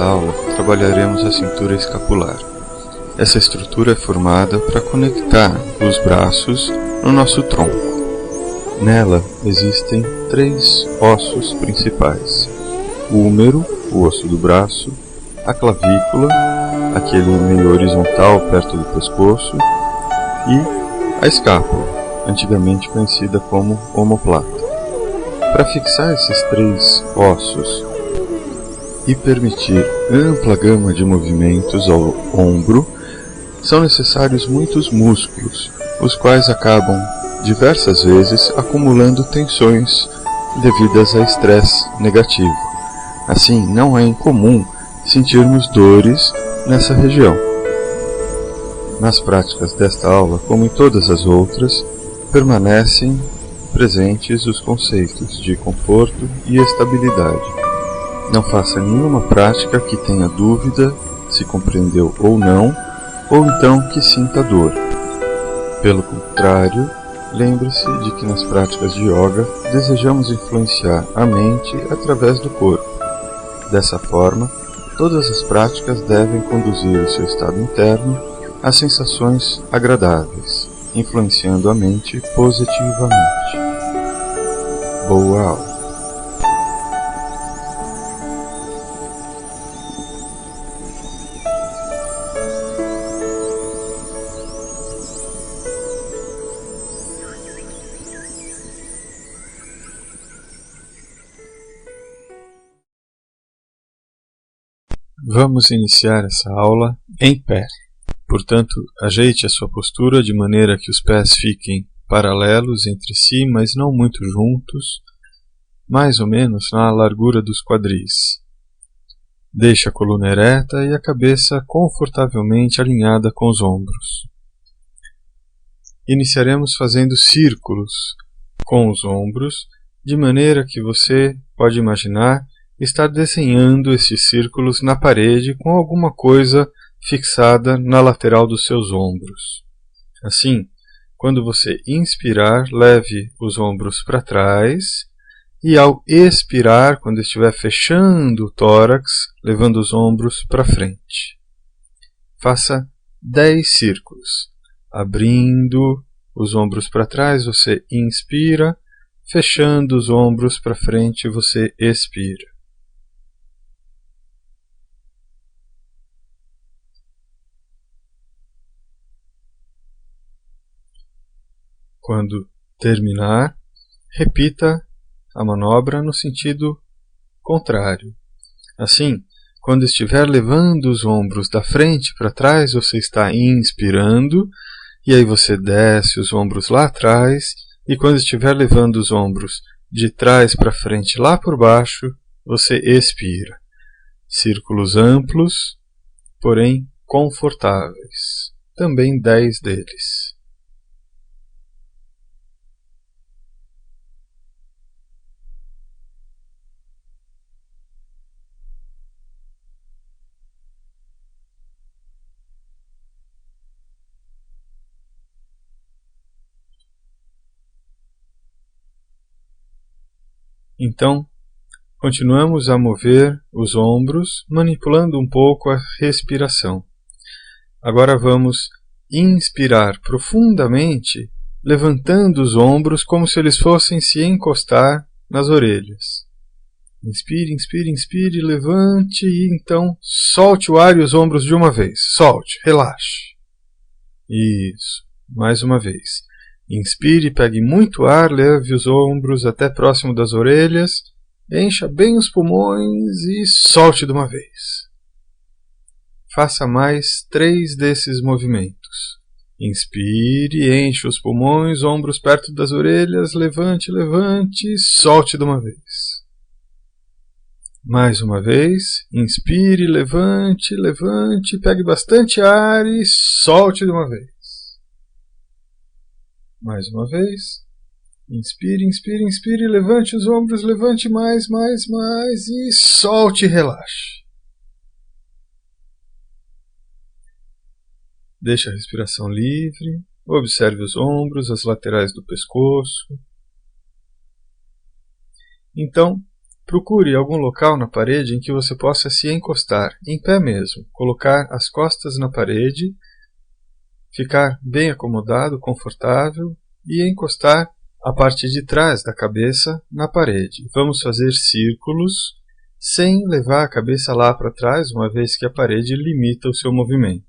Nesta aula, trabalharemos a cintura escapular. Essa estrutura é formada para conectar os braços no nosso tronco. Nela existem 3 ossos principais: o húmero, o osso do braço, a clavícula, aquele meio horizontal perto do pescoço, e a escápula, antigamente conhecida como omoplata. Para fixar esses 3 ossos e permitir ampla gama de movimentos ao ombro, são necessários muitos músculos, os quais acabam diversas vezes acumulando tensões devidas a estresse negativo. Assim, não é incomum sentirmos dores nessa região. Nas práticas desta aula, como em todas as outras, permanecem presentes os conceitos de conforto e estabilidade. Não faça nenhuma prática que tenha dúvida se compreendeu ou não, ou então que sinta dor. Pelo contrário, lembre-se de que nas práticas de yoga desejamos influenciar a mente através do corpo. Dessa forma, todas as práticas devem conduzir o seu estado interno a sensações agradáveis, influenciando a mente positivamente. Boa aula! Vamos iniciar essa aula em pé. Portanto, ajeite a sua postura de maneira que os pés fiquem paralelos entre si, mas não muito juntos, mais ou menos na largura dos quadris. Deixe a coluna ereta e a cabeça confortavelmente alinhada com os ombros. Iniciaremos fazendo círculos com os ombros, de maneira que você pode imaginar estar desenhando esses círculos na parede com alguma coisa fixada na lateral dos seus ombros. Assim, quando você inspirar, leve os ombros para trás e ao expirar, quando estiver fechando o tórax, levando os ombros para frente. Faça 10 círculos. Abrindo os ombros para trás, você inspira, fechando os ombros para frente, você expira. Quando terminar, repita a manobra no sentido contrário. Assim, quando estiver levando os ombros da frente para trás, você está inspirando, e aí você desce os ombros lá atrás, e quando estiver levando os ombros de trás para frente lá por baixo, você expira. Círculos amplos, porém confortáveis. Também 10 deles. Então, continuamos a mover os ombros, manipulando um pouco a respiração. Agora vamos inspirar profundamente, levantando os ombros como se eles fossem se encostar nas orelhas. Inspire, inspire, inspire, levante e então solte o ar e os ombros de uma vez. Solte, relaxe. Isso, mais uma vez. Inspire, pegue muito ar, leve os ombros até próximo das orelhas, encha bem os pulmões e solte de uma vez. Faça mais 3 desses movimentos. Inspire, enche os pulmões, ombros perto das orelhas, levante, levante e solte de uma vez. Mais uma vez, inspire, levante, levante, pegue bastante ar e solte de uma vez. Mais uma vez. Inspire, inspire, inspire, levante os ombros, levante mais, mais, mais e solte e relaxe. Deixe a respiração livre, observe os ombros, as laterais do pescoço. Então, Procure algum local na parede em que você possa se encostar, em pé mesmo, colocar as costas na parede, ficar bem acomodado, confortável e encostar a parte de trás da cabeça na parede. Vamos fazer círculos sem levar a cabeça lá para trás, uma vez que a parede limita o seu movimento.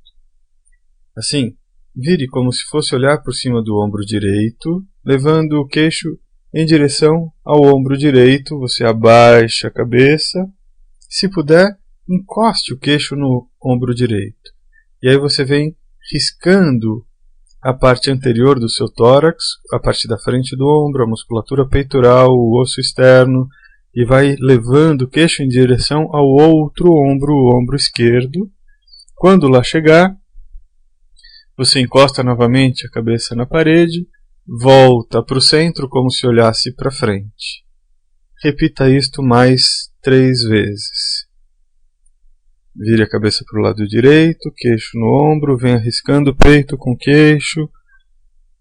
Assim, vire como se fosse olhar por cima do ombro direito, levando o queixo em direção ao ombro direito. Você abaixa a cabeça. Se puder, encoste o queixo no ombro direito. E aí você vem riscando a parte anterior do seu tórax, a parte da frente do ombro, a musculatura peitoral, o osso externo, e vai levando o queixo em direção ao outro ombro, o ombro esquerdo. Quando lá chegar, você encosta novamente a cabeça na parede, volta para o centro como se olhasse para frente. Repita isto mais 3 vezes. Vire a cabeça para o lado direito, queixo no ombro, venha riscando o peito com o queixo,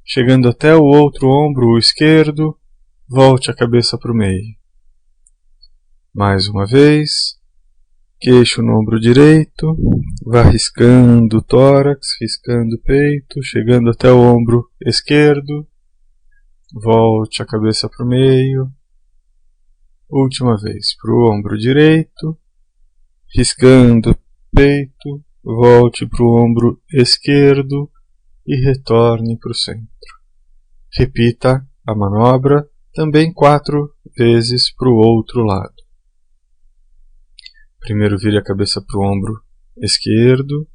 chegando até o outro ombro, o esquerdo, volte a cabeça para o meio. Mais uma vez, queixo no ombro direito, vá riscando o tórax, riscando o peito, chegando até o ombro esquerdo, volte a cabeça para o meio. Última vez, para o ombro direito, riscando o peito, volte para o ombro esquerdo e retorne para o centro. Repita a manobra também 4 vezes para o outro lado. Primeiro vire a cabeça para o ombro esquerdo,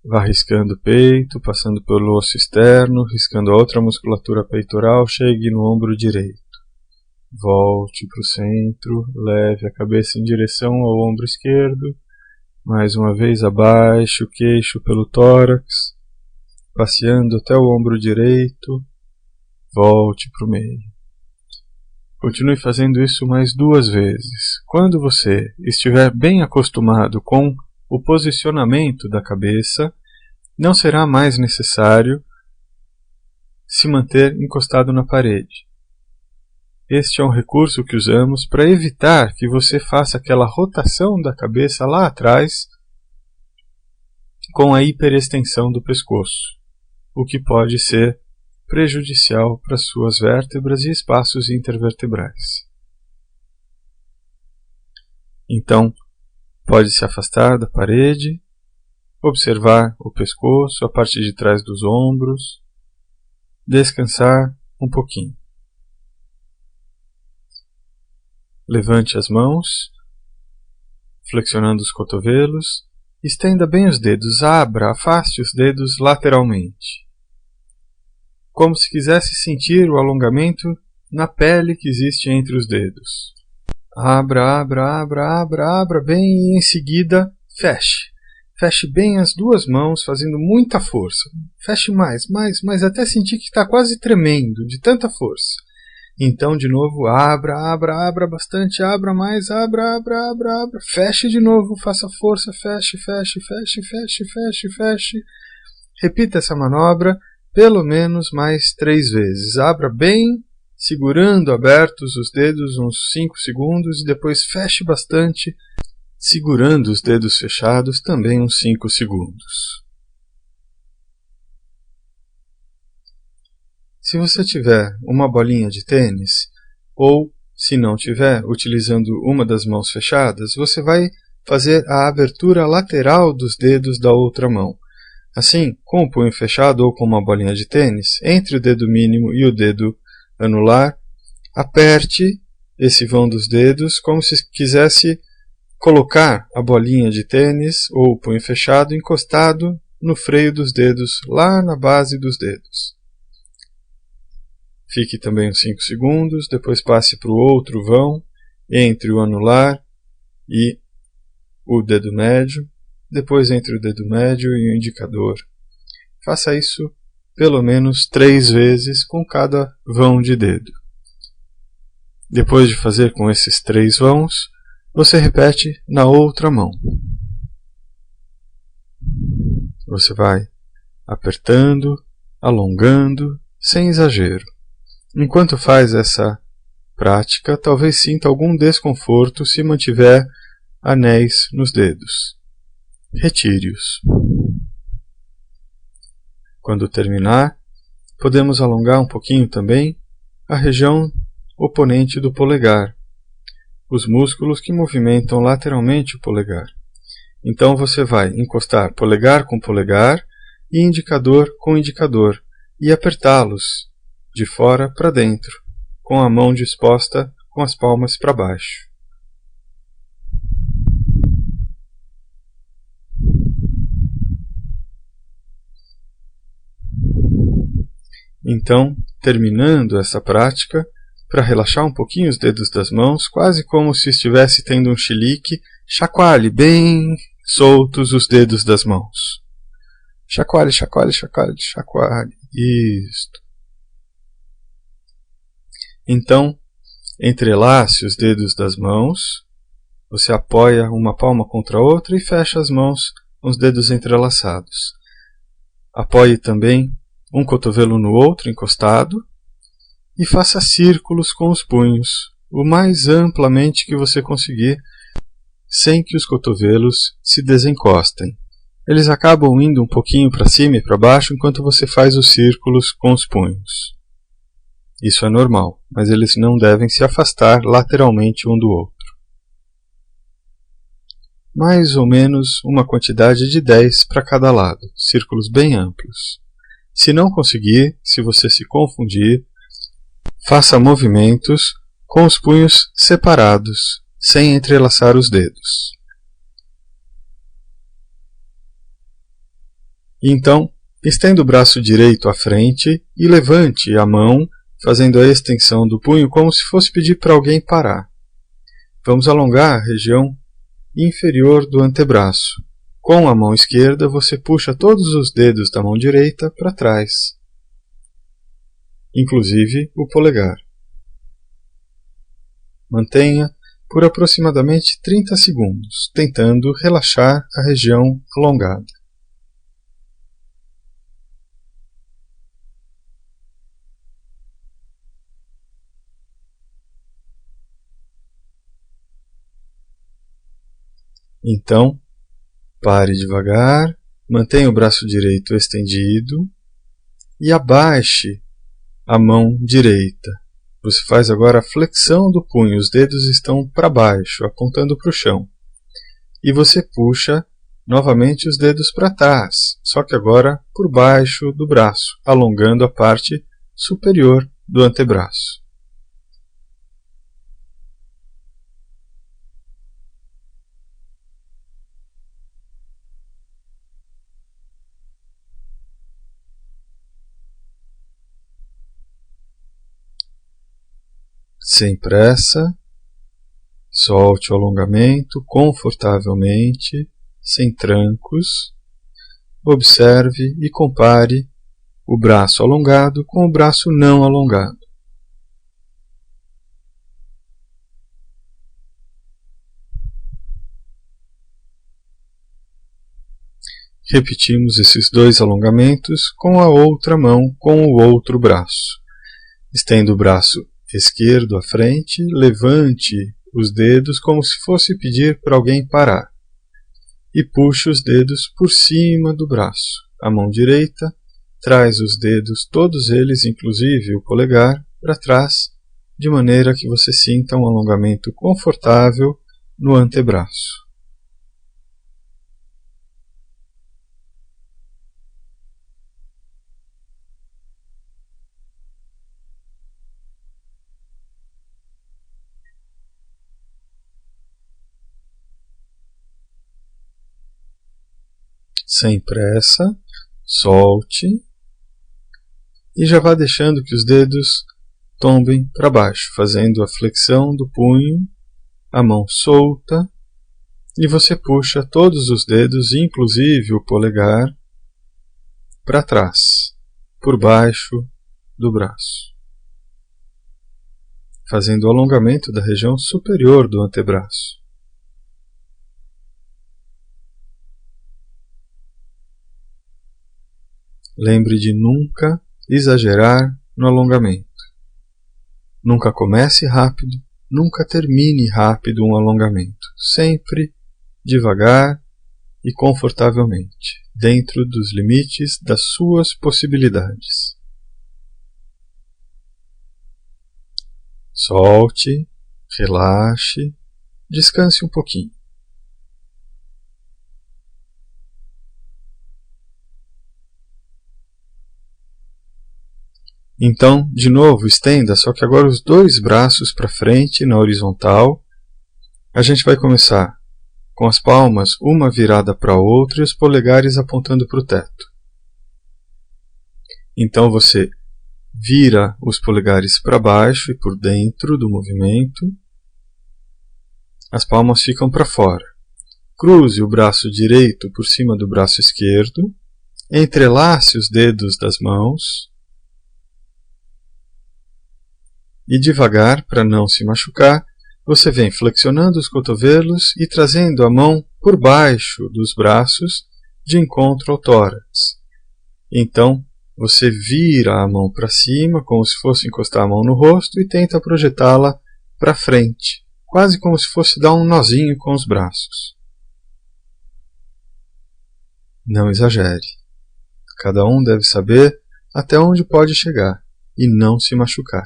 vá riscando o peito, passando pelo osso externo, riscando a outra musculatura peitoral, chegue no ombro direito. Volte para o centro, leve a cabeça em direção ao ombro esquerdo, mais uma vez abaixe o queixo pelo tórax, passeando até o ombro direito, volte para o meio. Continue fazendo isso mais 2 vezes. Quando você estiver bem acostumado com o posicionamento da cabeça, não será mais necessário se manter encostado na parede. Este é um recurso que usamos para evitar que você faça aquela rotação da cabeça lá atrás com a hiperextensão do pescoço, o que pode ser prejudicial para suas vértebras e espaços intervertebrais. Então, pode se afastar da parede, observar o pescoço, a parte de trás dos ombros, descansar um pouquinho. Levante as mãos, flexionando os cotovelos, estenda bem os dedos, afaste os dedos lateralmente, como se quisesse sentir o alongamento na pele que existe entre os dedos. Abra bem e em seguida feche. Feche bem as 2 mãos, fazendo muita força. Feche mais, até sentir que está quase tremendo, de tanta força. Então, de novo, abra bastante, abra mais, abra. Feche de novo, faça força, feche. Repita essa manobra pelo menos mais 3 vezes. Abra bem, segurando abertos os dedos uns 5 segundos e depois feche bastante, segurando os dedos fechados também uns 5 segundos. Se você tiver uma bolinha de tênis, ou se não tiver, utilizando uma das mãos fechadas, você vai fazer a abertura lateral dos dedos da outra mão. Assim, com o punho fechado ou com uma bolinha de tênis, entre o dedo mínimo e o dedo anular, aperte esse vão dos dedos como se quisesse colocar a bolinha de tênis ou o punho fechado encostado no freio dos dedos, lá na base dos dedos. Fique também uns 5 segundos, depois passe para o outro vão, entre o anular e o dedo médio, depois entre o dedo médio e o indicador. Faça isso pelo menos 3 vezes com cada vão de dedo. Depois de fazer com esses 3 vãos, você repete na outra mão. Você vai apertando, alongando, sem exagero. Enquanto faz essa prática, talvez sinta algum desconforto se mantiver anéis nos dedos. Retire-os. Quando terminar, podemos alongar um pouquinho também a região oponente do polegar, os músculos que movimentam lateralmente o polegar. Então você vai encostar polegar com polegar e indicador com indicador e apertá-los de fora para dentro, com a mão disposta com as palmas para baixo. Então, terminando essa prática, para relaxar um pouquinho os dedos das mãos, quase como se estivesse tendo um chilique, chacoalhe bem soltos os dedos das mãos. Chacoalhe, chacoalhe, chacoalhe, chacoalhe. Isto. Então, entrelace os dedos das mãos, você apoia uma palma contra a outra e fecha as mãos com os dedos entrelaçados. Apoie também um cotovelo no outro encostado e faça círculos com os punhos, o mais amplamente que você conseguir, sem que os cotovelos se desencostem. Eles acabam indo um pouquinho para cima e para baixo enquanto você faz os círculos com os punhos. Isso é normal, mas eles não devem se afastar lateralmente um do outro. Mais ou menos uma quantidade de 10 para cada lado, círculos bem amplos. Se não conseguir, se você se confundir, faça movimentos com os punhos separados, sem entrelaçar os dedos. Então, estenda o braço direito à frente e levante a mão, fazendo a extensão do punho como se fosse pedir para alguém parar. Vamos alongar a região inferior do antebraço. Com a mão esquerda, você puxa todos os dedos da mão direita para trás, inclusive o polegar. Mantenha por aproximadamente 30 segundos, tentando relaxar a região alongada. Então, pare devagar, mantenha o braço direito estendido e abaixe a mão direita. Você faz agora a flexão do punho, os dedos estão para baixo, apontando para o chão. E você puxa novamente os dedos para trás, só que agora por baixo do braço, alongando a parte superior do antebraço. Sem pressa, solte o alongamento confortavelmente, sem trancos. Observe e compare o braço alongado com o braço não alongado. Repetimos esses dois alongamentos com a outra mão, com o outro braço. Estenda o braço esquerdo à frente, levante os dedos como se fosse pedir para alguém parar. E puxe os dedos por cima do braço. A mão direita traz os dedos, todos eles, inclusive o polegar, para trás, de maneira que você sinta um alongamento confortável no antebraço. Sem pressa, solte e já vá deixando que os dedos tombem para baixo, fazendo a flexão do punho, a mão solta, e você puxa todos os dedos, inclusive o polegar, para trás, por baixo do braço, fazendo o alongamento da região superior do antebraço. Lembre de nunca exagerar no alongamento. Nunca comece rápido, nunca termine rápido um alongamento. Sempre devagar e confortavelmente, dentro dos limites das suas possibilidades. Solte, relaxe, descanse um pouquinho. Então, de novo, estenda, só que agora os dois braços para frente na horizontal. A gente vai começar com as palmas uma virada para a outra e os polegares apontando para o teto. Então você vira os polegares para baixo e por dentro do movimento. As palmas ficam para fora. Cruze o braço direito por cima do braço esquerdo. Entrelace os dedos das mãos. E devagar, para não se machucar, você vem flexionando os cotovelos e trazendo a mão por baixo dos braços de encontro ao tórax. Então, você vira a mão para cima, como se fosse encostar a mão no rosto, e tenta projetá-la para frente, quase como se fosse dar um nozinho com os braços. Não exagere. Cada um deve saber até onde pode chegar e não se machucar.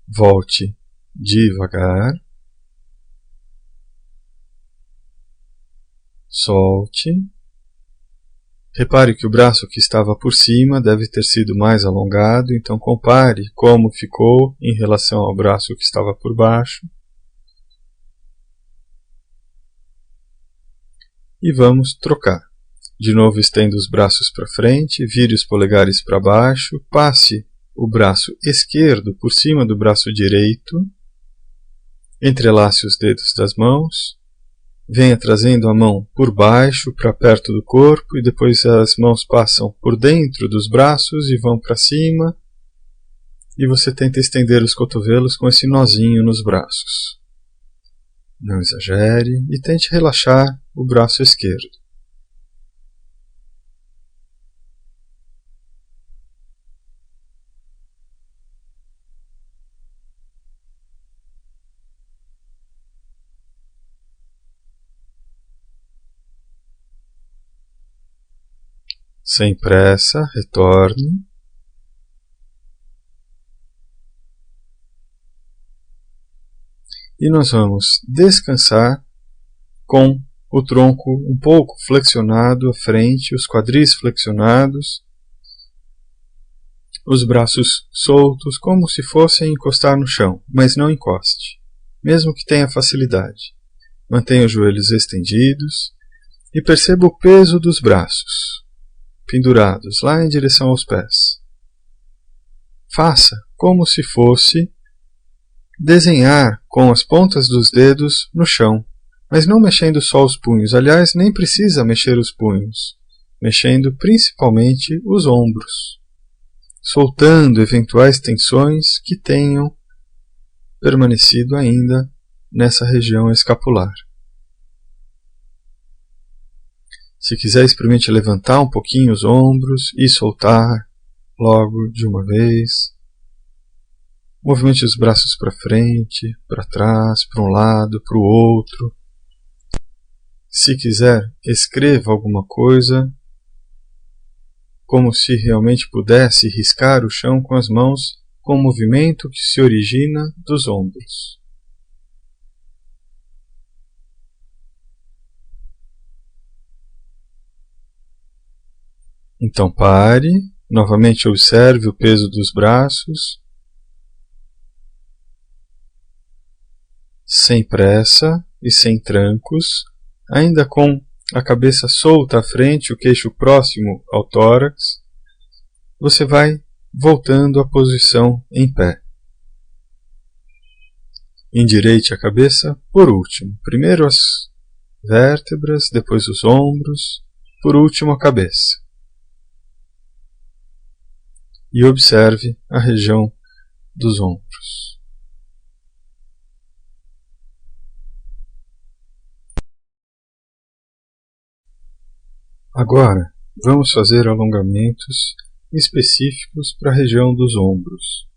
Volte devagar. Solte. Repare que o braço que estava por cima deve ter sido mais alongado, então compare como ficou em relação ao braço que estava por baixo. E vamos trocar. De novo, estenda os braços para frente, vire os polegares para baixo, passe o braço esquerdo por cima do braço direito, entrelace os dedos das mãos, venha trazendo a mão por baixo para perto do corpo e depois as mãos passam por dentro dos braços e vão para cima e você tenta estender os cotovelos com esse nozinho nos braços. Não exagere e tente relaxar o braço esquerdo. Sem pressa, retorne. E nós vamos descansar com o tronco um pouco flexionado à frente, os quadris flexionados, os braços soltos, como se fossem encostar no chão, mas não encoste, mesmo que tenha facilidade. Mantenha os joelhos estendidos e perceba o peso dos braços, pendurados lá em direção aos pés. Faça como se fosse desenhar com as pontas dos dedos no chão, mas não mexendo só os punhos. Aliás, nem precisa mexer os punhos, mexendo principalmente os ombros, soltando eventuais tensões que tenham permanecido ainda nessa região escapular. Se quiser, experimente levantar um pouquinho os ombros e soltar logo de uma vez. Movimente os braços para frente, para trás, para um lado, para o outro. Se quiser, escreva alguma coisa, como se realmente pudesse riscar o chão com as mãos, com o movimento que se origina dos ombros. Então pare, novamente observe o peso dos braços, sem pressa e sem trancos, ainda com a cabeça solta à frente, o queixo próximo ao tórax, você vai voltando à posição em pé. Endireite a cabeça por último. Primeiro as vértebras, depois os ombros, por último a cabeça. E observe a região dos ombros. Agora, vamos fazer alongamentos específicos para a região dos ombros.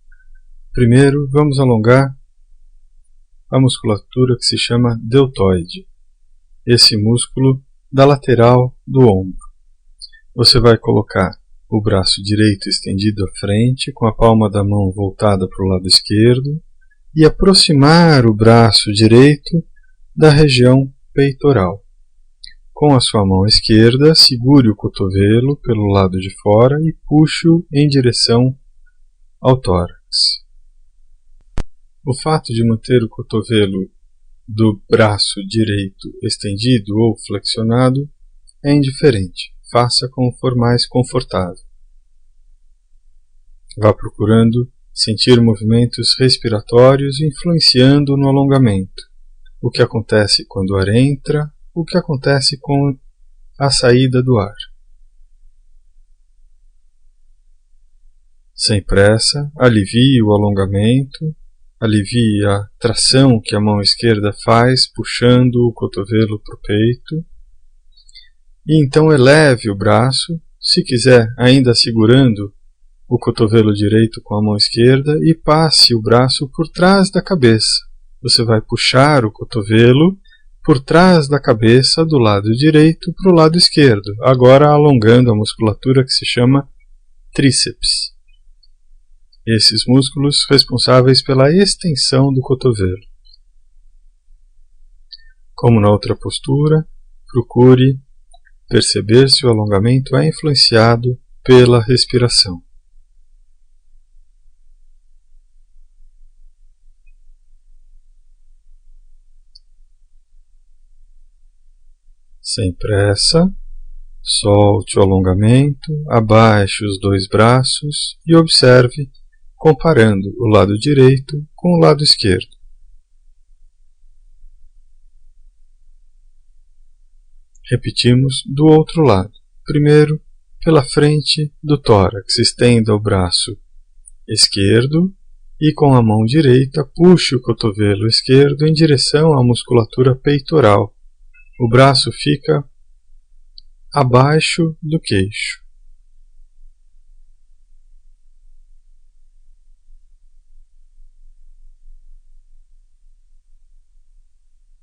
Primeiro, vamos alongar a musculatura que se chama deltoide, esse músculo da lateral do ombro. Você vai colocar o braço direito estendido à frente, com a palma da mão voltada para o lado esquerdo, e aproximar o braço direito da região peitoral. Com a sua mão esquerda, segure o cotovelo pelo lado de fora e puxe-o em direção ao tórax. O fato de manter o cotovelo do braço direito estendido ou flexionado é indiferente. Faça como for mais confortável. Vá procurando sentir movimentos respiratórios influenciando no alongamento. O que acontece quando o ar entra, o que acontece com a saída do ar. Sem pressa, alivie o alongamento, alivie a tração que a mão esquerda faz, puxando o cotovelo para o peito. E então eleve o braço, se quiser ainda segurando o cotovelo direito com a mão esquerda, e passe o braço por trás da cabeça. Você vai puxar o cotovelo por trás da cabeça do lado direito para o lado esquerdo, agora alongando a musculatura que se chama tríceps. Esses músculos responsáveis pela extensão do cotovelo. Como na outra postura, procure perceber se o alongamento é influenciado pela respiração. Sem pressa, solte o alongamento, abaixe os dois braços e observe, comparando o lado direito com o lado esquerdo. Repetimos do outro lado. Primeiro, pela frente do tórax, estenda o braço esquerdo e com a mão direita puxe o cotovelo esquerdo em direção à musculatura peitoral. O braço fica abaixo do queixo.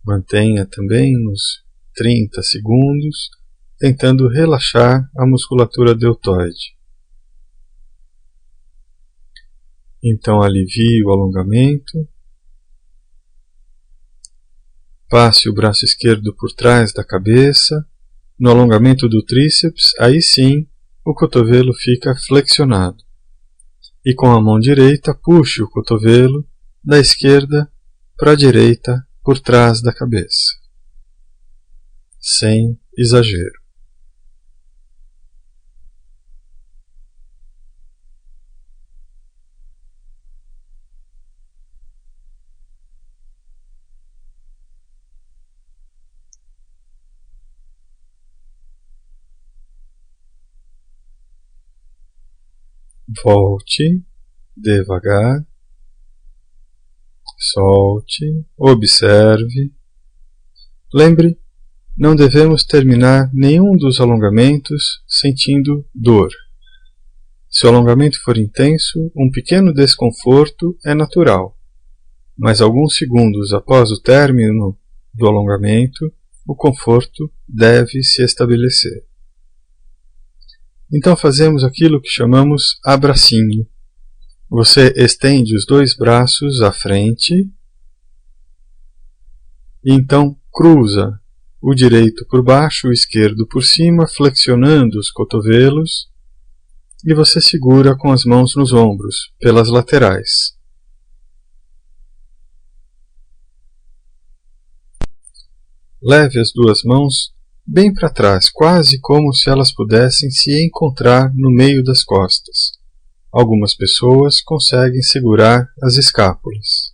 Mantenha também uns 30 segundos, tentando relaxar a musculatura deltoide. Então alivie o alongamento. Passe o braço esquerdo por trás da cabeça. No alongamento do tríceps, aí sim, o cotovelo fica flexionado. E com a mão direita, puxe o cotovelo da esquerda para a direita por trás da cabeça. Sem exagero. Volte devagar, solte, observe. Lembre, não devemos terminar nenhum dos alongamentos sentindo dor. Se o alongamento for intenso, um pequeno desconforto é natural, mas alguns segundos após o término do alongamento, o conforto deve se estabelecer. Então fazemos aquilo que chamamos abracinho. Você estende os dois braços à frente e então cruza o direito por baixo, o esquerdo por cima, flexionando os cotovelos, e você segura com as mãos nos ombros, pelas laterais. Leve as duas mãos bem para trás, quase como se elas pudessem se encontrar no meio das costas. Algumas pessoas conseguem segurar as escápulas.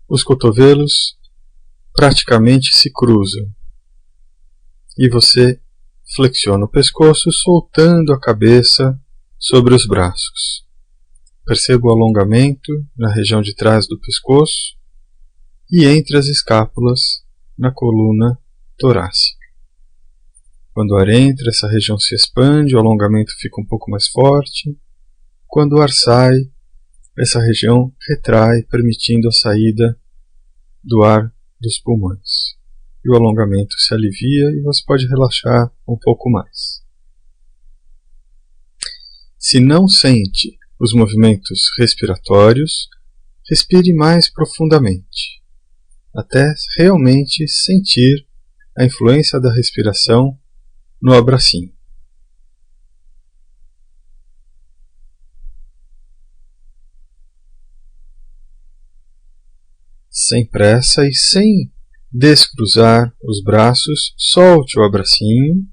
Os cotovelos praticamente se cruzam e você flexiona o pescoço, soltando a cabeça sobre os braços. Perceba o alongamento na região de trás do pescoço e entre as escápulas na coluna torácica. Quando o ar entra, essa região se expande, o alongamento fica um pouco mais forte. Quando o ar sai, essa região retrai, permitindo a saída do ar dos pulmões. E o alongamento se alivia e você pode relaxar um pouco mais. Se não sente os movimentos respiratórios, respire mais profundamente, até realmente sentir a influência da respiração no abracinho. Sem pressa e sem descruzar os braços, solte o abracinho.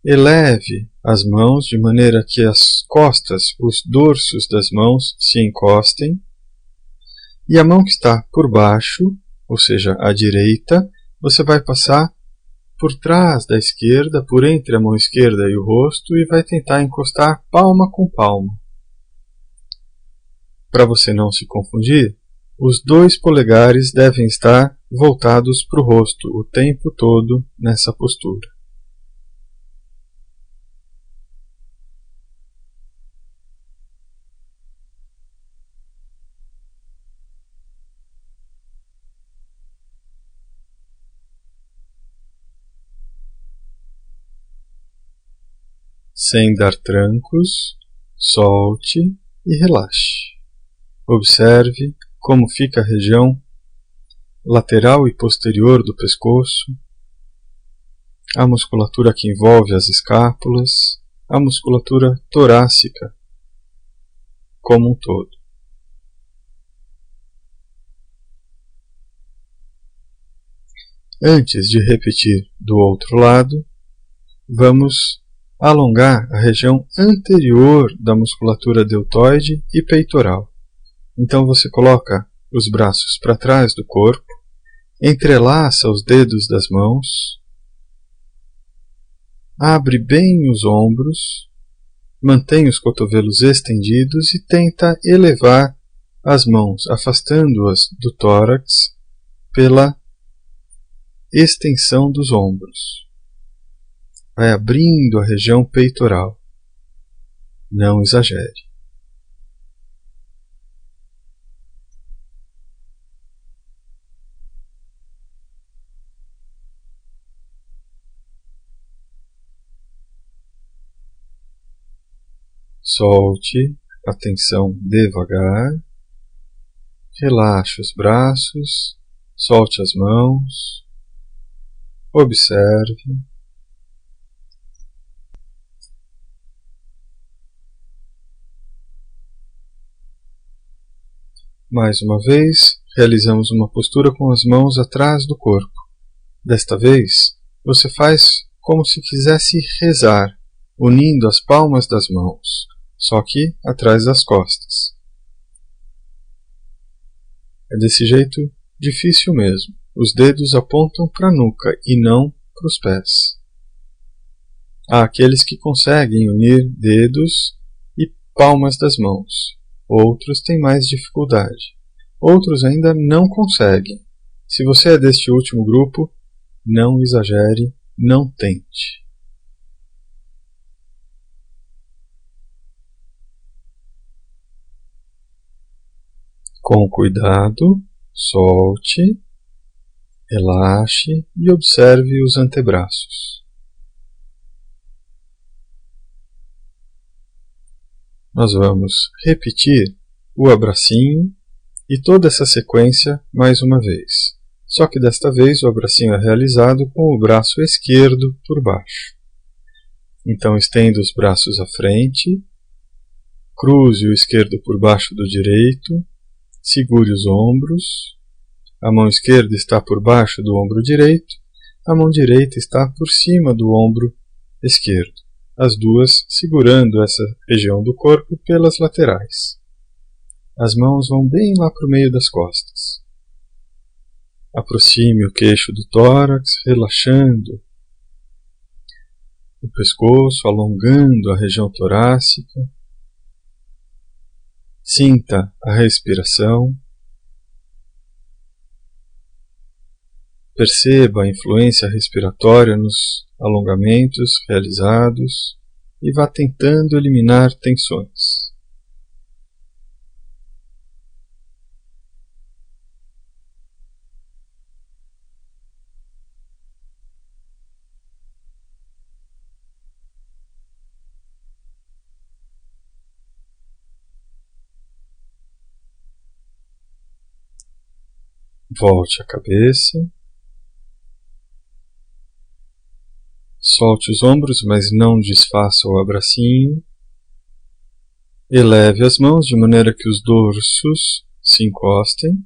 Eleve as mãos de maneira que as costas, os dorsos das mãos se encostem. E a mão que está por baixo, ou seja, a direita, você vai passar por trás da esquerda, por entre a mão esquerda e o rosto, e vai tentar encostar palma com palma. Para você não se confundir, os 2 polegares devem estar voltados para o rosto o tempo todo nessa postura. Sem dar trancos, solte e relaxe. Observe como fica a região lateral e posterior do pescoço, a musculatura que envolve as escápulas, a musculatura torácica como um todo. Antes de repetir do outro lado, vamos alongar a região anterior da musculatura deltoide e peitoral. Então você coloca os braços para trás do corpo, entrelaça os dedos das mãos, abre bem os ombros, mantém os cotovelos estendidos e tenta elevar as mãos, afastando-as do tórax pela extensão dos ombros. Vai abrindo a região peitoral. Não exagere. Solte a tensão devagar. Relaxe os braços. Solte as mãos. Observe. Mais uma vez, realizamos uma postura com as mãos atrás do corpo. Desta vez, você faz como se quisesse rezar, unindo as palmas das mãos, só que atrás das costas. É desse jeito difícil mesmo. Os dedos apontam para a nuca e não para os pés. Há aqueles que conseguem unir dedos e palmas das mãos. Outros têm mais dificuldade. Outros ainda não conseguem. Se você é deste último grupo, não exagere, não tente. Com cuidado, solte, relaxe e observe os antebraços. Nós vamos repetir o abracinho e toda essa sequência mais uma vez. Só que desta vez o abracinho é realizado com o braço esquerdo por baixo. Então estenda os braços à frente, cruze o esquerdo por baixo do direito, segure os ombros, a mão esquerda está por baixo do ombro direito, a mão direita está por cima do ombro esquerdo. As duas segurando essa região do corpo pelas laterais. As mãos vão bem lá para o meio das costas. Aproxime o queixo do tórax, relaxando o pescoço, alongando a região torácica. Sinta a respiração. Perceba a influência respiratória nos alongamentos realizados e vá tentando eliminar tensões. Volte a cabeça. Solte os ombros, mas não desfaça o abracinho. Eleve as mãos de maneira que os dorsos se encostem.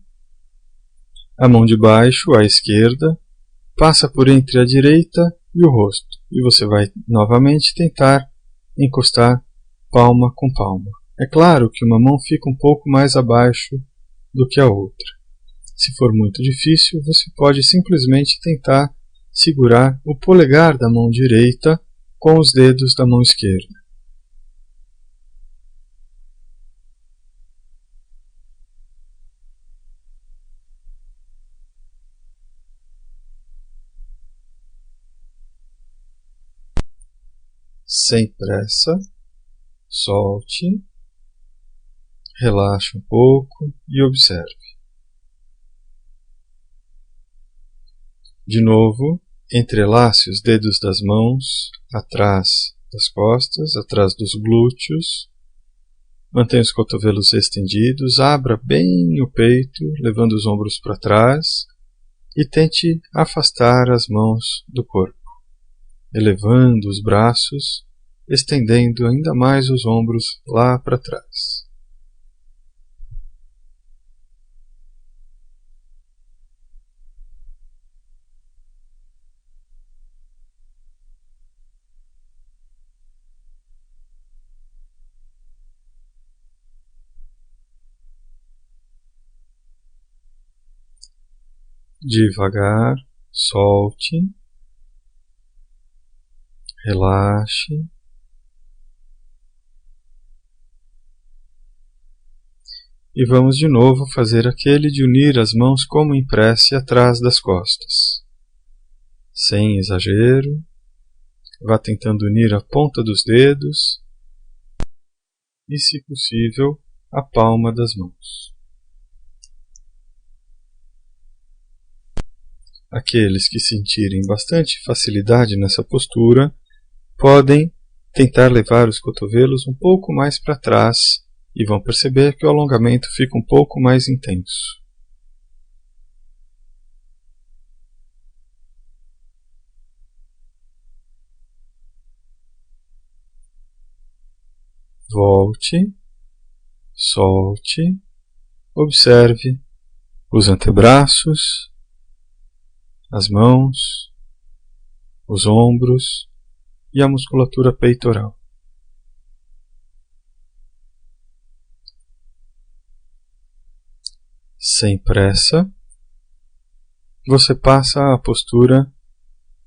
A mão de baixo, à esquerda, passa por entre a direita e o rosto. E você vai novamente tentar encostar palma com palma. É claro que uma mão fica um pouco mais abaixo do que a outra. Se for muito difícil, você pode simplesmente tentar segurar o polegar da mão direita com os dedos da mão esquerda. Sem pressa, solte, relaxe um pouco e observe. De novo, entrelace os dedos das mãos atrás das costas, atrás dos glúteos. Mantenha os cotovelos estendidos, abra bem o peito, levando os ombros para trás e tente afastar as mãos do corpo, elevando os braços, estendendo ainda mais os ombros lá para trás. Devagar, solte, relaxe. E vamos de novo fazer aquele de unir as mãos como em prece atrás das costas. Sem exagero, vá tentando unir a ponta dos dedos e, se possível, a palma das mãos. Aqueles que sentirem bastante facilidade nessa postura podem tentar levar os cotovelos um pouco mais para trás e vão perceber que o alongamento fica um pouco mais intenso. Volte, solte, observe os antebraços, as mãos, os ombros e a musculatura peitoral. Sem pressa, você passa à postura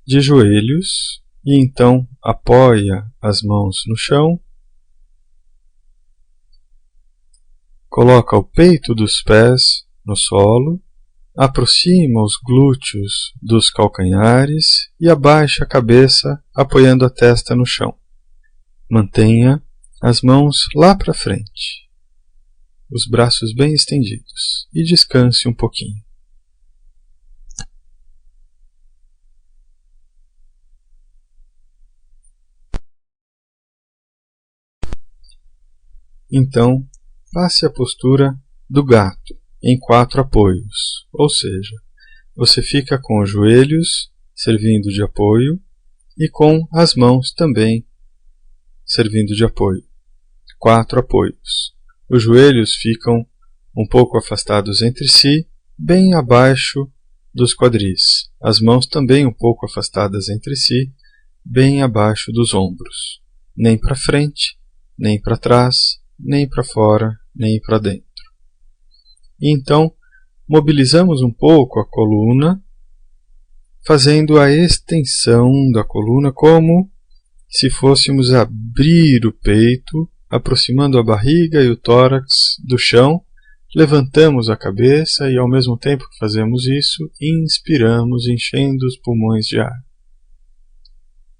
de joelhos e então apoia as mãos no chão, coloca o peito dos pés no solo, aproxima os glúteos dos calcanhares e abaixa a cabeça apoiando a testa no chão. Mantenha as mãos lá para frente, os braços bem estendidos e descanse um pouquinho. Então, passe a postura do gato em 4 apoios, ou seja, você fica com os joelhos servindo de apoio e com as mãos também servindo de apoio. 4 apoios. Os joelhos ficam um pouco afastados entre si, bem abaixo dos quadris. As mãos também um pouco afastadas entre si, bem abaixo dos ombros. Nem para frente, nem para trás, nem para fora, nem para dentro. E então, mobilizamos um pouco a coluna, fazendo a extensão da coluna como se fôssemos abrir o peito, aproximando a barriga e o tórax do chão, levantamos a cabeça e, ao mesmo tempo que fazemos isso, inspiramos, enchendo os pulmões de ar.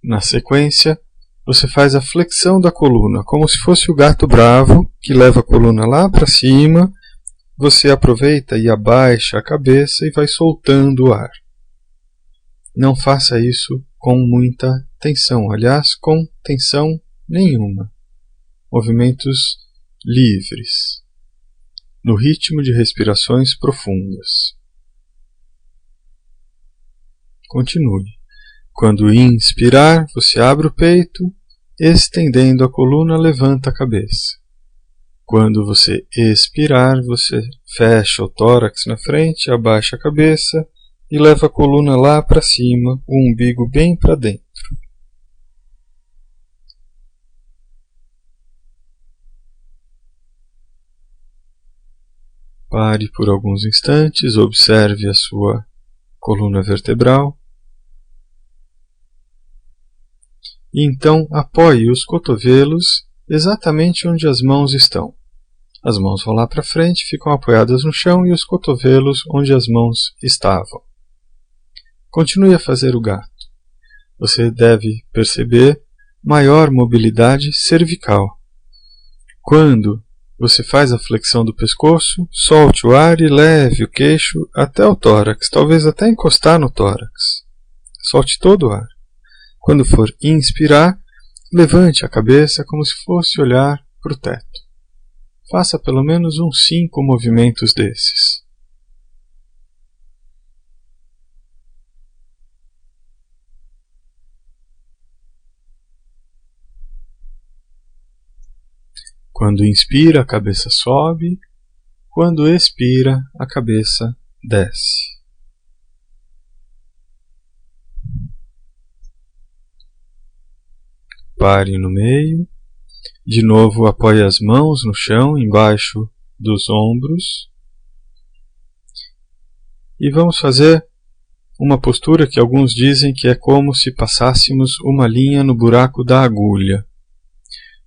Na sequência, você faz a flexão da coluna, como se fosse o gato bravo, que leva a coluna lá para cima. Você aproveita e abaixa a cabeça e vai soltando o ar. Não faça isso com muita tensão, aliás, com tensão nenhuma. Movimentos livres, no ritmo de respirações profundas. Continue. Quando inspirar, você abre o peito, estendendo a coluna, levanta a cabeça. Quando você expirar, você fecha o tórax na frente, abaixa a cabeça e leva a coluna lá para cima, o umbigo bem para dentro. Pare por alguns instantes, observe a sua coluna vertebral. E então apoie os cotovelos exatamente onde as mãos estão. As mãos vão lá para frente, ficam apoiadas no chão e os cotovelos onde as mãos estavam. Continue a fazer o gato. Você deve perceber maior mobilidade cervical. Quando você faz a flexão do pescoço, solte o ar e leve o queixo até o tórax, talvez até encostar no tórax. Solte todo o ar. Quando for inspirar, levante a cabeça como se fosse olhar para o teto. Faça pelo menos uns 5 movimentos desses. Quando inspira, a cabeça sobe. Quando expira, a cabeça desce. Pare no meio. De novo, apoie as mãos no chão, embaixo dos ombros. E vamos fazer uma postura que alguns dizem que é como se passássemos uma linha no buraco da agulha.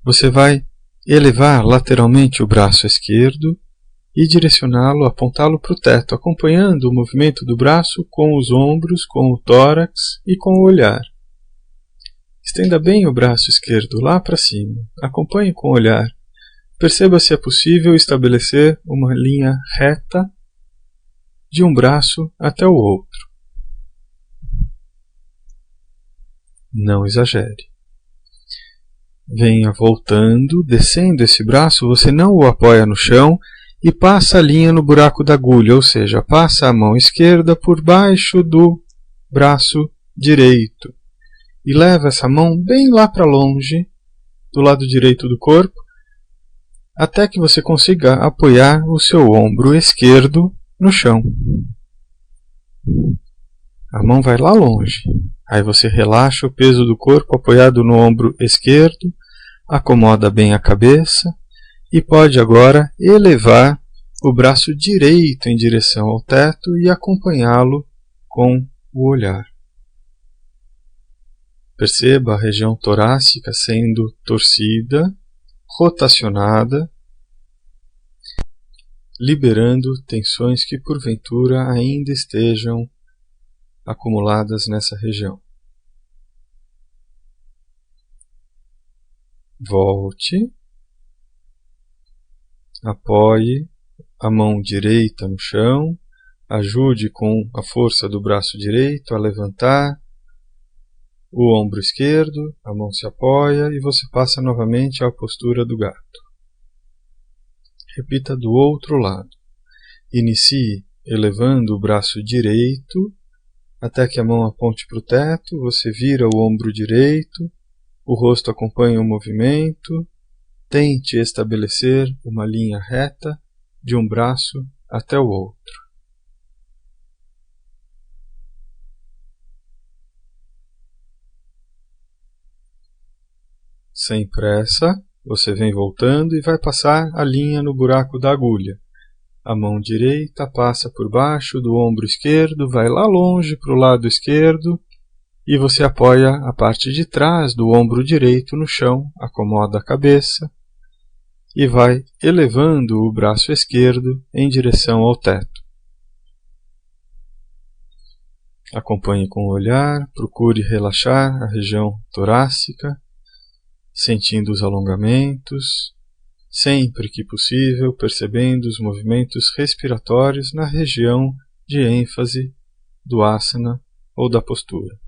Você vai elevar lateralmente o braço esquerdo e direcioná-lo, apontá-lo para o teto, acompanhando o movimento do braço com os ombros, com o tórax e com o olhar. Estenda bem o braço esquerdo lá para cima, acompanhe com o olhar. Perceba se é possível estabelecer uma linha reta de um braço até o outro. Não exagere. Venha voltando, descendo esse braço, você não o apoia no chão e passa a linha no buraco da agulha, ou seja, passa a mão esquerda por baixo do braço direito e leva essa mão bem lá para longe, do lado direito do corpo, até que você consiga apoiar o seu ombro esquerdo no chão. A mão vai lá longe. Aí você relaxa o peso do corpo apoiado no ombro esquerdo, acomoda bem a cabeça e pode agora elevar o braço direito em direção ao teto e acompanhá-lo com o olhar. Perceba a região torácica sendo torcida, rotacionada, liberando tensões que porventura ainda estejam acumuladas nessa região. Volte, apoie a mão direita no chão, ajude com a força do braço direito a levantar o ombro esquerdo, a mão se apoia e você passa novamente à postura do gato. Repita do outro lado. Inicie elevando o braço direito até que a mão aponte para o teto, você vira o ombro direito, o rosto acompanha o movimento, tente estabelecer uma linha reta de um braço até o outro. Sem pressa, você vem voltando e vai passar a linha no buraco da agulha. A mão direita passa por baixo do ombro esquerdo, vai lá longe para o lado esquerdo e você apoia a parte de trás do ombro direito no chão, acomoda a cabeça, e vai elevando o braço esquerdo em direção ao teto. Acompanhe com o olhar, procure relaxar a região torácica, sentindo os alongamentos, sempre que possível percebendo os movimentos respiratórios na região de ênfase do asana ou da postura.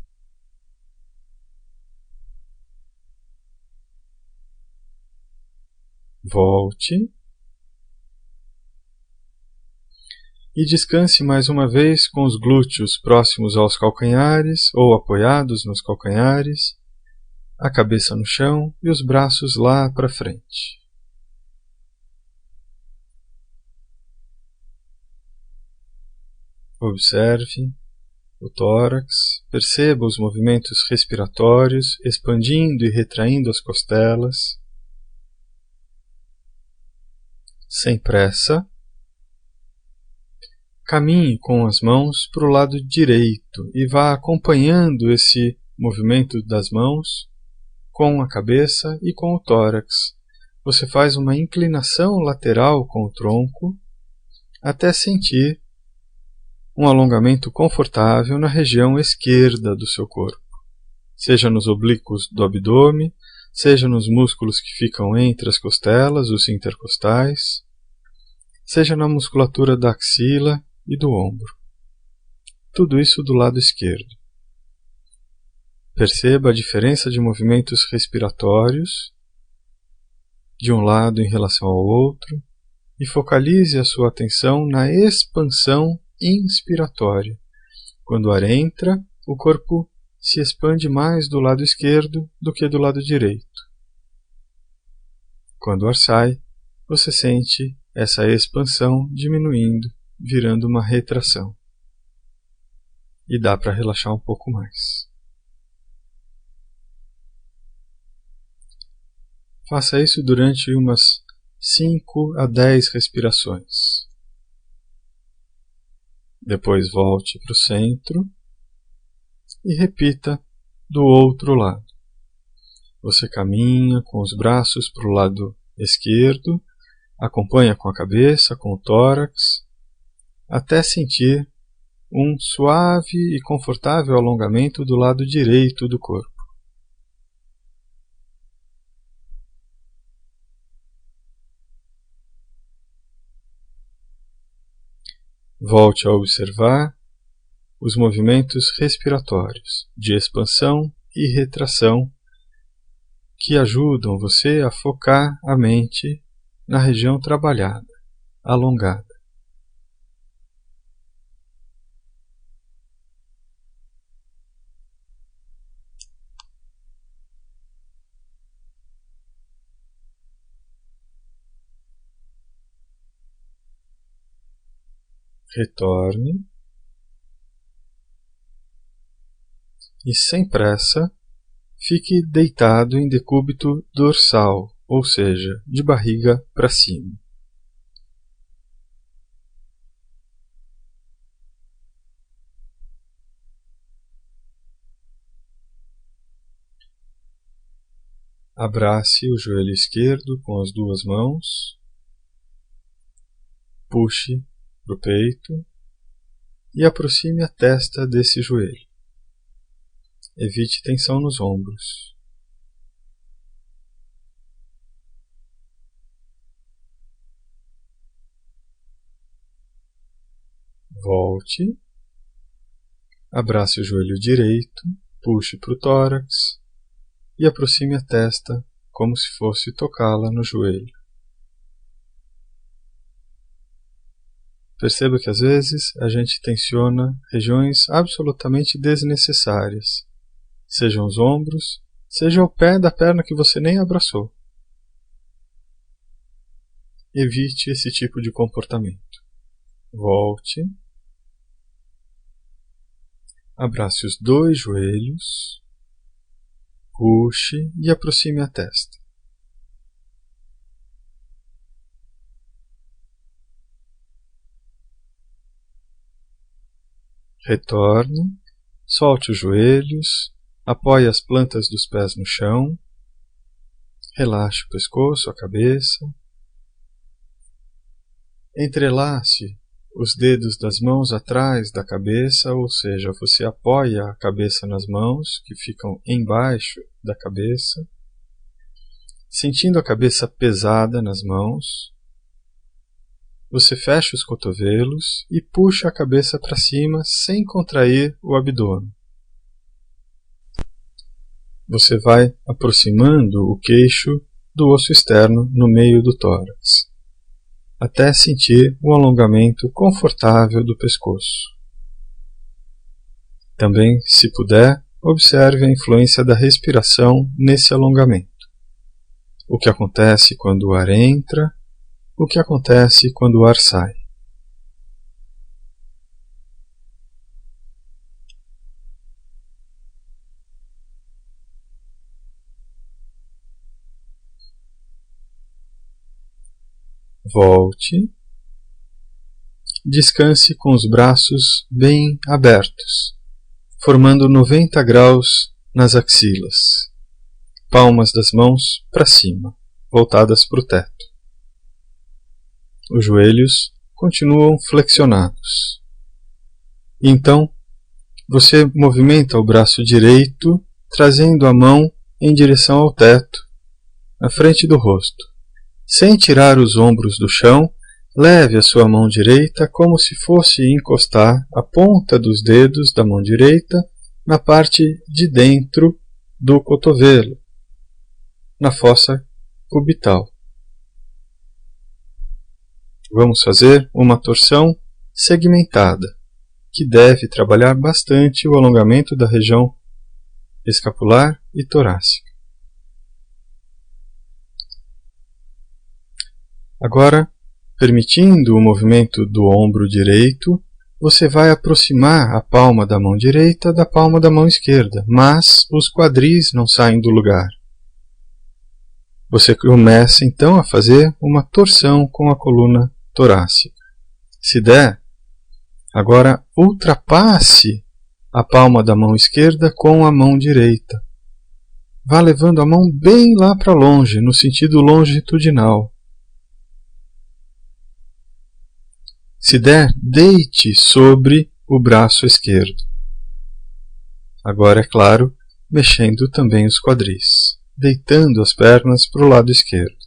Volte e descanse mais uma vez com os glúteos próximos aos calcanhares ou apoiados nos calcanhares, a cabeça no chão e os braços lá para frente. Observe o tórax, perceba os movimentos respiratórios, expandindo e retraindo as costelas. Sem pressa, caminhe com as mãos para o lado direito e vá acompanhando esse movimento das mãos com a cabeça e com o tórax. Você faz uma inclinação lateral com o tronco até sentir um alongamento confortável na região esquerda do seu corpo, seja nos oblíquos do abdômen, seja nos músculos que ficam entre as costelas, os intercostais, seja na musculatura da axila e do ombro. Tudo isso do lado esquerdo. Perceba a diferença de movimentos respiratórios de um lado em relação ao outro e focalize a sua atenção na expansão inspiratória. Quando o ar entra, o corpo se expande mais do lado esquerdo do que do lado direito. Quando o ar sai, você sente essa expansão diminuindo, virando uma retração. E dá para relaxar um pouco mais. Faça isso durante umas 5 a 10 respirações. Depois volte para o centro e repita do outro lado. Você caminha com os braços para o lado esquerdo, acompanha com a cabeça, com o tórax, até sentir um suave e confortável alongamento do lado direito do corpo. Volte a observar os movimentos respiratórios de expansão e retração que ajudam você a focar a mente na região trabalhada, alongada. Retorne e, sem pressa, fique deitado em decúbito dorsal, ou seja, de barriga para cima. Abrace o joelho esquerdo com as duas mãos, puxe para o peito e aproxime a testa desse joelho. Evite tensão nos ombros. Volte, abrace o joelho direito, puxe para o tórax e aproxime a testa como se fosse tocá-la no joelho. Perceba que às vezes a gente tensiona regiões absolutamente desnecessárias, sejam os ombros, seja o pé da perna que você nem abraçou. Evite esse tipo de comportamento. Volte, abrace os dois joelhos, puxe e aproxime a testa. Retorne, solte os joelhos, apoie as plantas dos pés no chão, relaxe o pescoço, a cabeça, Entrelace os dedos das mãos atrás da cabeça, ou seja, você apoia a cabeça nas mãos, que ficam embaixo da cabeça, sentindo a cabeça pesada nas mãos. Você fecha os cotovelos e puxa a cabeça para cima sem contrair o abdômen. Você vai aproximando o queixo do osso externo no meio do tórax, até sentir o alongamento confortável do pescoço. Também, se puder, observe a influência da respiração nesse alongamento. O que acontece quando o ar entra, o que acontece quando o ar sai. Volte. Descanse com os braços bem abertos, formando 90 graus nas axilas. Palmas das mãos para cima, voltadas para o teto. Os joelhos continuam flexionados. Então, você movimenta o braço direito, trazendo a mão em direção ao teto, na frente do rosto. Sem tirar os ombros do chão, leve a sua mão direita como se fosse encostar a ponta dos dedos da mão direita na parte de dentro do cotovelo, na fossa cubital. Vamos fazer uma torção segmentada, que deve trabalhar bastante o alongamento da região escapular e torácica. Agora, permitindo o movimento do ombro direito, você vai aproximar a palma da mão direita da palma da mão esquerda, mas os quadris não saem do lugar. Você começa então a fazer uma torção com a coluna torácica. Se der, agora ultrapasse a palma da mão esquerda com a mão direita. Vá levando a mão bem lá para longe, no sentido longitudinal. Se der, deite sobre o braço esquerdo. Agora, é claro, mexendo também os quadris, deitando as pernas para o lado esquerdo.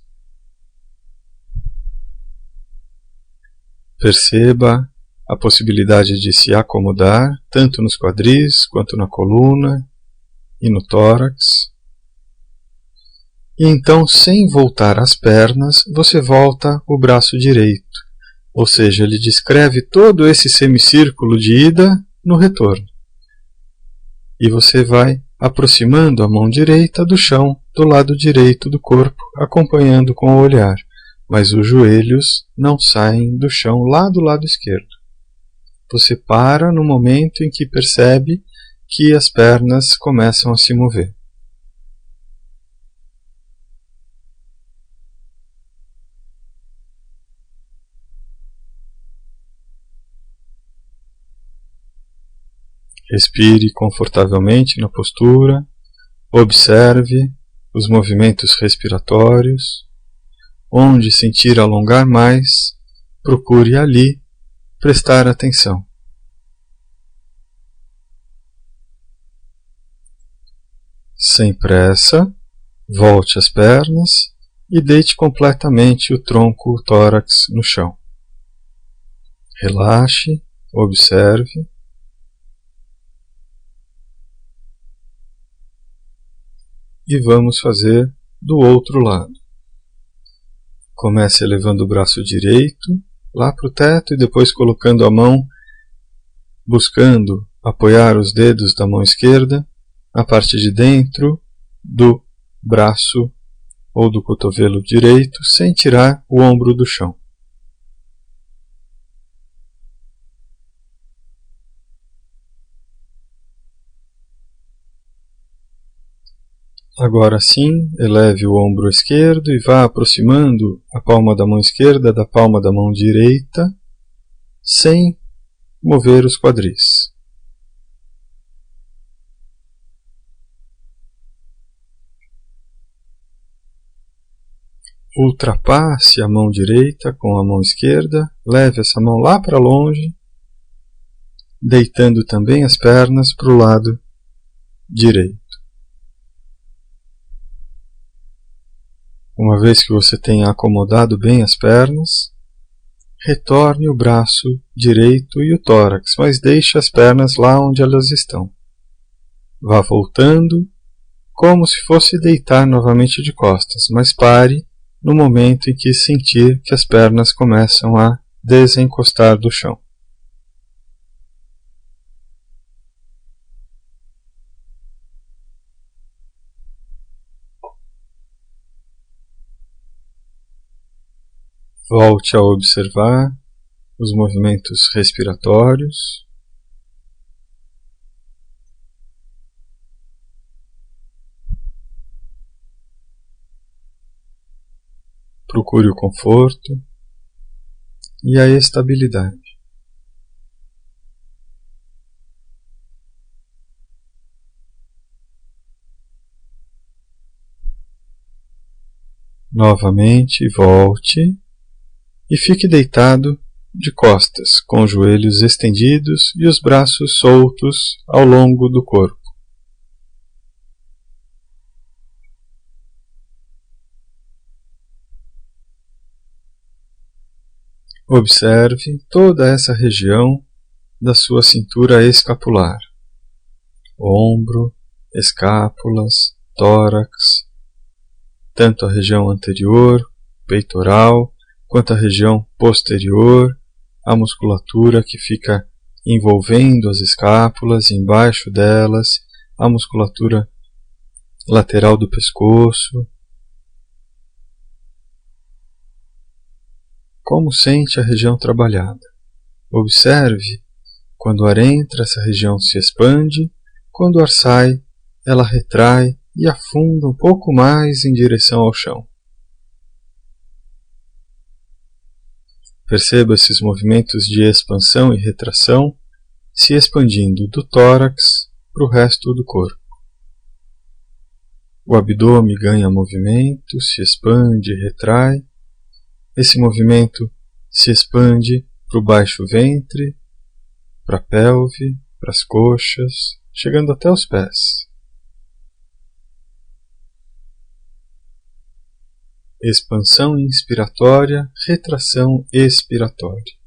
Perceba a possibilidade de se acomodar, tanto nos quadris, quanto na coluna e no tórax. E então, sem voltar as pernas, você volta o braço direito. Ou seja, ele descreve todo esse semicírculo de ida no retorno. E você vai aproximando a mão direita do chão, do lado direito do corpo, acompanhando com o olhar. Mas os joelhos não saem do chão lá do lado esquerdo. Você para no momento em que percebe que as pernas começam a se mover. Respire confortavelmente na postura, observe os movimentos respiratórios. Onde sentir alongar mais, procure ali prestar atenção. Sem pressa, volte as pernas e deite completamente o tronco, o tórax no chão. Relaxe, observe. E vamos fazer do outro lado. Comece elevando o braço direito lá para o teto e depois colocando a mão, buscando apoiar os dedos da mão esquerda na parte de dentro do braço ou do cotovelo direito, sem tirar o ombro do chão. Agora sim, eleve o ombro esquerdo e vá aproximando a palma da mão esquerda da palma da mão direita, sem mover os quadris. Ultrapasse a mão direita com a mão esquerda, leve essa mão lá para longe, deitando também as pernas para o lado direito. Uma vez que você tenha acomodado bem as pernas, retorne o braço direito e o tórax, mas deixe as pernas lá onde elas estão. Vá voltando, como se fosse deitar novamente de costas, mas pare no momento em que sentir que as pernas começam a desencostar do chão. Volte a observar os movimentos respiratórios. Procure o conforto e a estabilidade. Novamente, volte e fique deitado de costas, com os joelhos estendidos e os braços soltos ao longo do corpo. Observe toda essa região da sua cintura escapular, ombro, escápulas, tórax, tanto a região anterior, peitoral, quanto a região posterior, a musculatura que fica envolvendo as escápulas, embaixo delas, a musculatura lateral do pescoço. Como sente a região trabalhada? Observe, quando o ar entra, essa região se expande, quando o ar sai, ela retrai e afunda um pouco mais em direção ao chão. Perceba esses movimentos de expansão e retração se expandindo do tórax para o resto do corpo. O abdômen ganha movimento, se expande e retrai. Esse movimento se expande para o baixo ventre, para a pelve, para as coxas, chegando até os pés. Expansão inspiratória, retração expiratória.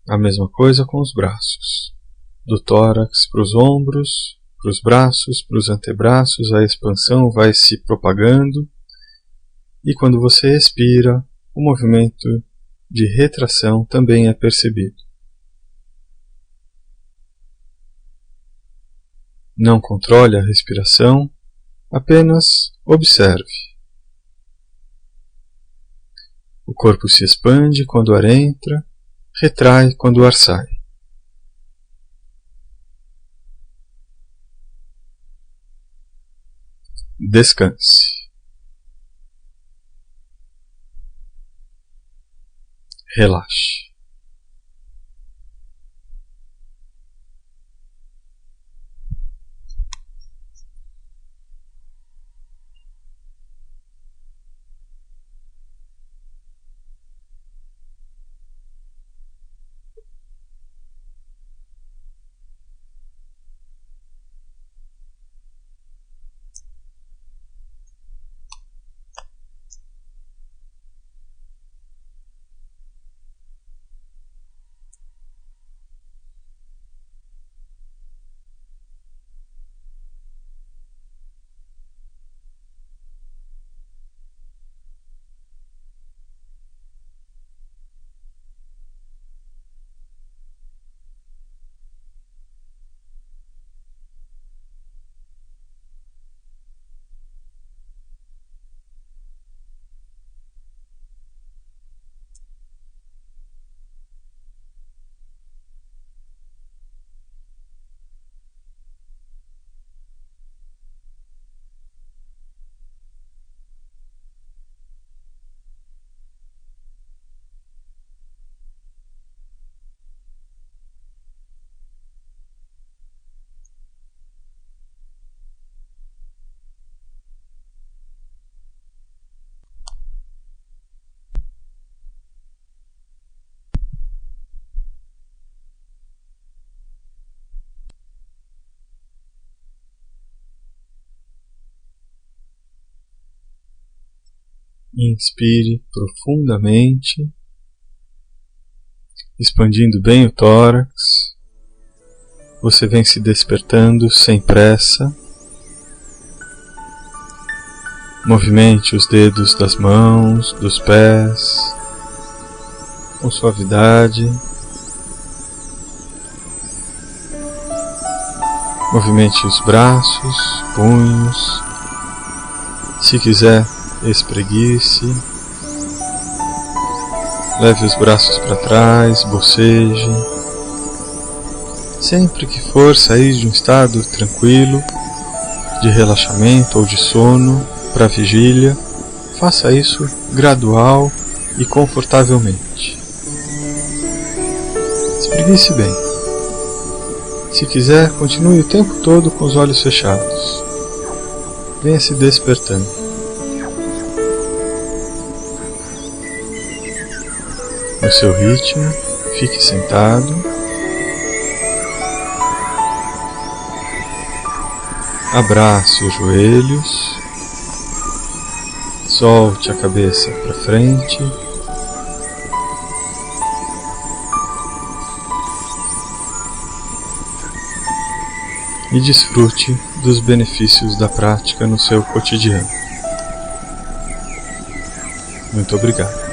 A mesma coisa com os braços. Do tórax para os ombros, para os braços, para os antebraços, a expansão vai se propagando. E quando você expira, o movimento de retração também é percebido. Não controle a respiração, apenas observe. O corpo se expande quando o ar entra, retrai quando o ar sai. Descanse. Relaxe. Inspire profundamente, expandindo bem o tórax. Você vem se despertando sem pressa. Movimente os dedos das mãos, dos pés, com suavidade. Movimente os braços, punhos. Se quiser, espreguice. Leve os braços para trás, boceje. Sempre que for sair de um estado tranquilo, de relaxamento ou de sono, para a vigília, faça isso gradual e confortavelmente. Espreguice bem. Se quiser, continue o tempo todo com os olhos fechados. Venha se despertando. No seu ritmo, fique sentado. Abrace os joelhos. Solte a cabeça para frente. E desfrute dos benefícios da prática no seu cotidiano. Muito obrigado.